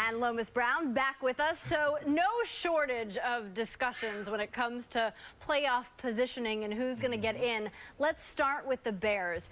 And Lomas Brown back with us. So no shortage of discussions when it comes to playoff positioning and who's going to get in. Let's start with the Bears.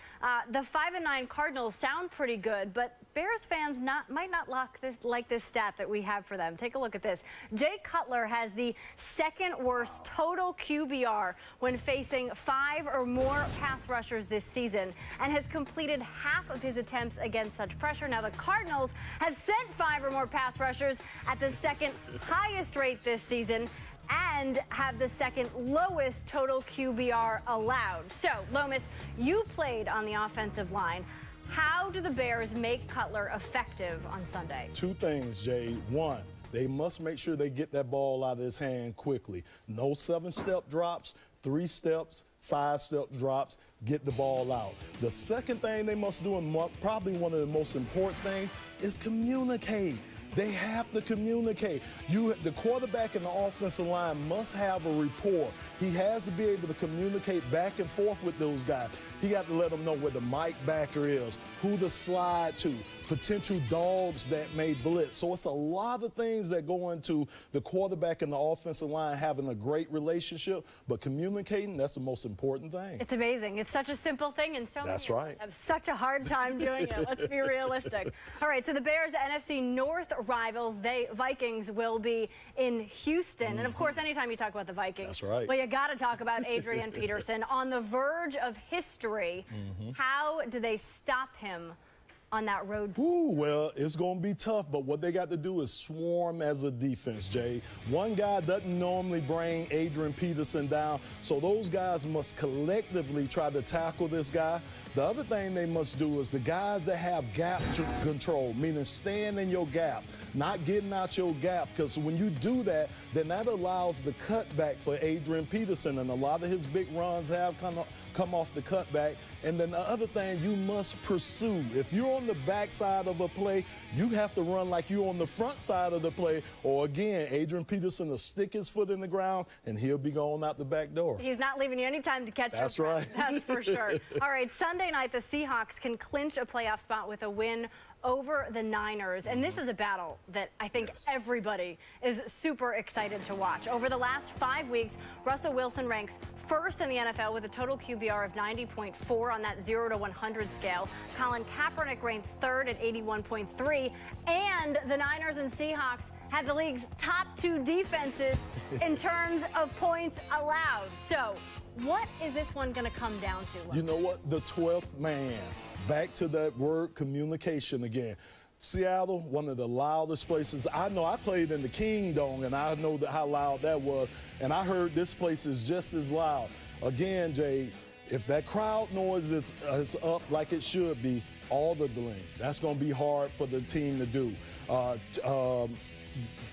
The 5-9 Cardinals sound pretty good, but Bears fans might not like this stat that we have for them. Take a look at this. Jay Cutler has the second worst total QBR when facing 5 or more pass rushers this season and has completed half of his attempts against such pressure. Now the Cardinals have sent 5 or more pass rushers at the second highest rate this season and have the second lowest total QBR allowed. So, Lomas, you played on the offensive line. How do the Bears make Cutler effective on Sunday? Two things, Jay. One, they must make sure they get that ball out of his hand quickly. No 7-step drops, 3 steps, 5-step drops, get the ball out. The second thing they must do, and probably one of the most important things, is communicate. They have to communicate. The quarterback and the offensive line must have a rapport. He has to be able to communicate back and forth with those guys. He got to let them know where the Mike backer is, who to slide to, potential dogs that may blitz. So it's a lot of things that go into the quarterback and the offensive line having a great relationship, but communicating, that's the most important thing. It's amazing. It's such a simple thing, and so many of us have such a hard time doing it. Let's be realistic. All right, so the Bears' NFC North rivals, Vikings, will be in Houston. And, of course, anytime you talk about the Vikings, that's right. Well, you got to talk about Adrian Peterson. On the verge of history, how do they stop him on that road? Ooh, well, it's going to be tough, but what they got to do is swarm as a defense, Jay. One guy doesn't normally bring Adrian Peterson down, so those guys must collectively try to tackle this guy. The other thing they must do is the guys that have gap control, meaning staying in your gap, not getting out your gap, because when you do that, then that allows the cutback for Adrian Peterson, and a lot of his big runs have come off the cutback. And then the other thing, you must pursue. If you're on the backside of a play, you have to run like you're on the front side of the play, or again, Adrian Peterson will stick his foot in the ground and he'll be going out the back door. He's not leaving you any time to catch up. That's right. That's for sure. All right, Sunday night, the Seahawks can clinch a playoff spot with a win over the Niners. And this is a battle that I think everybody is super excited to watch. Over the last 5 weeks, Russell Wilson ranks first in the NFL with a total QBR of 90.4 on that 0 to 100 scale. Colin Kaepernick ranks third at 81.3. And the Niners and Seahawks have the league's top 2 defenses in terms of points allowed. So what is this one going to come down to? You know what? The 12th man. Back to that word communication again. Seattle, one of the loudest places. I know I played in the King Dome, and I know how loud that was. And I heard this place is just as loud. Again, Jay, if that crowd noise is up like it should be, all the blame. That's going to be hard for the team to do.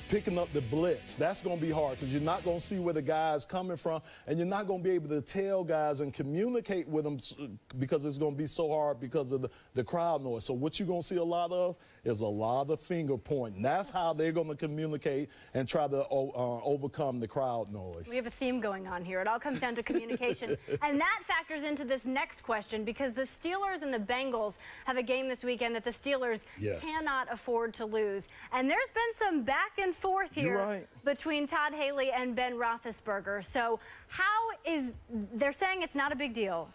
Picking up the blitz, that's going to be hard because you're not going to see where the guy's coming from, and you're not going to be able to tell guys and communicate with them because it's going to be so hard because of the crowd noise. So what you're going to see a lot of is a lot of finger pointing. That's how they're going to communicate and try to overcome the crowd noise. We have a theme going on here. It all comes down to communication. And that factors into this next question, because the Steelers and the Bengals have a game this weekend that the Steelers cannot afford to lose. And there's been some back and forth here between Todd Haley and Ben Roethlisberger. So they're saying it's not a big deal.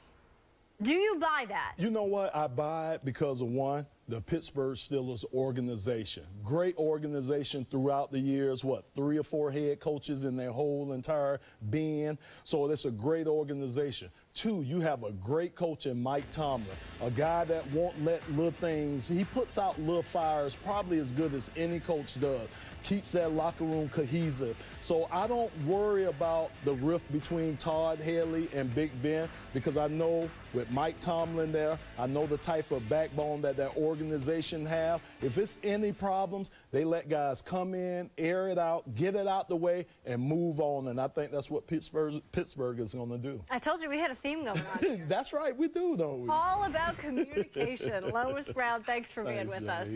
Do you buy that? You know what? I buy it because of one, the Pittsburgh Steelers organization. Great organization throughout the years, 3 or 4 head coaches in their whole entire being. So it's a great organization. 2, you have a great coach in Mike Tomlin, a guy that won't let little things, he puts out little fires probably as good as any coach does. Keeps that locker room cohesive. So I don't worry about the rift between Todd Haley and Big Ben, because I know with Mike Tomlin there, I know the type of backbone that organization have. If it's any problems, they let guys come in, air it out, get it out the way, and move on. And I think that's what Pittsburgh is going to do. I told you we had a theme going on here. That's right, we do, though. All about communication. Lomas Brown, thanks for being with us.